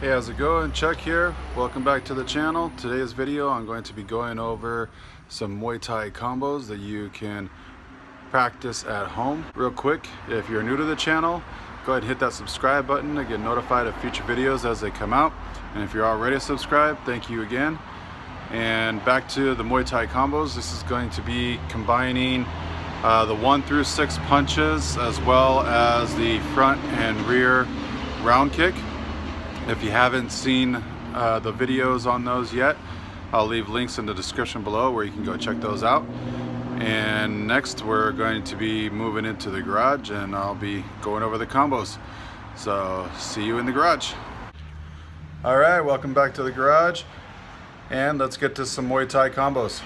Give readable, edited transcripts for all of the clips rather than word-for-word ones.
Hey, how's it going? Chuck here. Welcome back to the channel. Today's video I'm going to be going over some Muay Thai combos that you can practice at home. Real quick, if you're new to the channel, go ahead and hit that subscribe button to get notified of future videos as they come out. And if you're already subscribed, thank you again. And back to the Muay Thai combos. This is going to be combining the 1 through 6 punches as well as the front and rear round kick. If you haven't seen the videos on those yet, I'll leave links in the description below where you can go check those out. And next we're going to be moving into the garage and I'll be going over the combos. So see you in the garage. Alright, welcome back to the garage and let's get to some Muay Thai combos.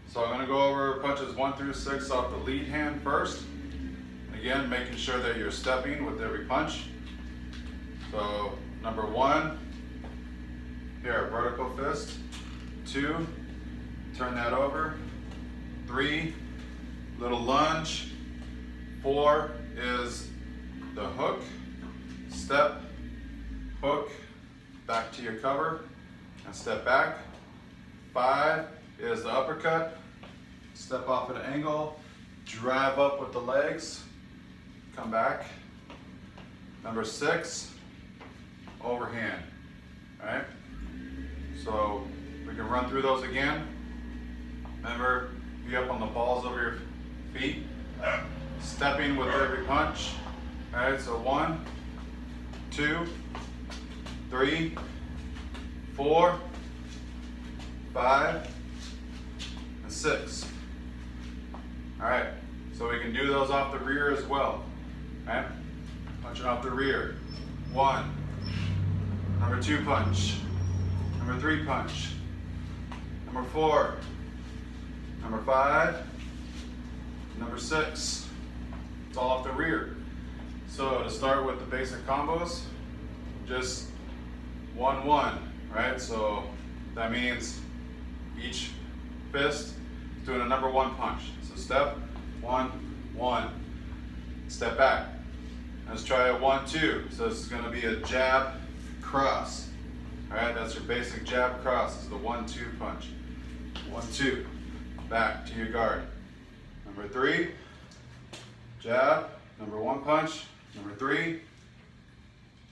So I'm going to go over punches 1 through 6 off the lead hand first. Again, making sure that you're stepping with every punch. So number 1, here, vertical fist. 2, turn that over. 3, little lunge. 4 is the hook, step, hook, back to your cover, and step back. 5 is the uppercut, step off at an angle, drive up with the legs, come back. Number 6, overhand. All right, so we can run through those again. Remember, be up on the balls of your feet, stepping with every punch. All right, so 1, 2, 3, 4, 5, and 6. All right, so we can do those off the rear as well. All right, punching off the rear. 1. Number 2 punch. Number 3 punch. Number 4. Number 5. Number 6. It's all off the rear. So to start with the basic combos, just 1, 1, right? So that means each fist is doing a number 1 punch. So step, 1, 1. Step back. Let's try a 1, 2. So this is going to be a jab, cross. All right, that's your basic jab cross. This is the 1, 2 punch. 1, 2. Back to your guard. Number 3, jab. Number 1 punch. Number 3,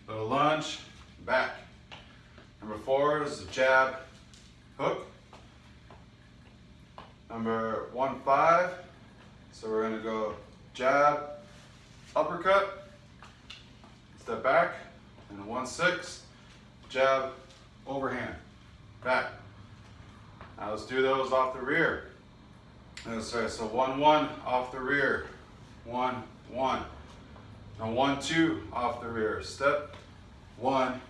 little lunge, back. Number 4 is the jab, hook. Number 1, 5. So we're going to go jab, uppercut, step back, and 1, 6, jab, overhand, back. Now let's do those off the rear. So 1, 1 off the rear, 1, 1. Now 1, 2 off the rear, step, 1,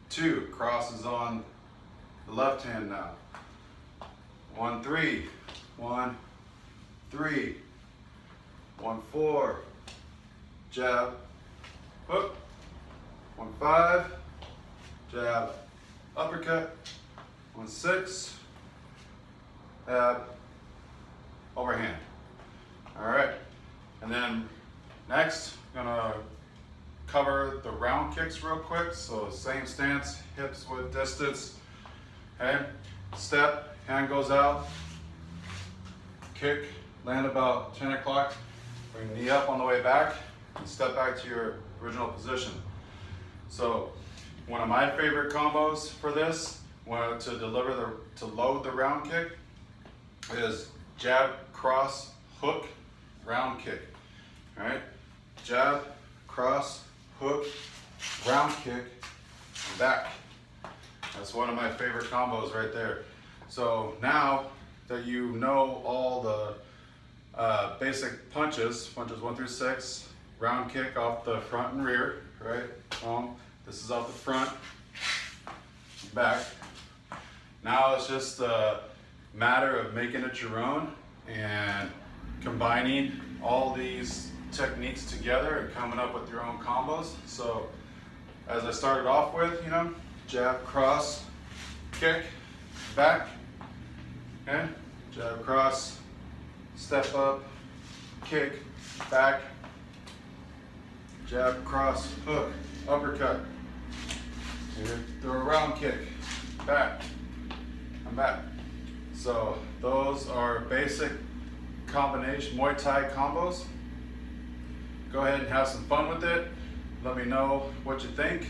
2. Crosses on the left hand now. 1, 3, 1, 3, 1, 4, jab, hook. 1, 5, jab, uppercut. 1, 6, jab, overhand. All right, and then next, I'm gonna cover the round kicks real quick. So same stance, hips with distance. Okay, step, hand goes out, kick, land about 10 o'clock, bring knee up on the way back, and step back to your original position. So one of my favorite combos for this, to load the round kick, is jab, cross, hook, round kick. All right, jab, cross, hook, round kick, and back. That's one of my favorite combos right there. So now that you know all the basic punches 1 through 6, round kick off the front and rear, right? This is off the front, back. Now it's just a matter of making it your own and combining all these techniques together and coming up with your own combos. So as I started off with, jab, cross, kick, back, okay? Jab, cross, step up, kick, back, jab, cross, hook, uppercut, Do a round kick, back, and back. So those are basic combination Muay Thai combos. Go ahead and have some fun with it. Let me know what you think.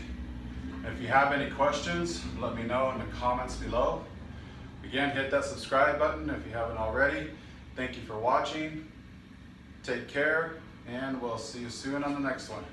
If you have any questions, let me know in the comments below. Again, hit that subscribe button if you haven't already. Thank you for watching. Take care, and we'll see you soon on the next one.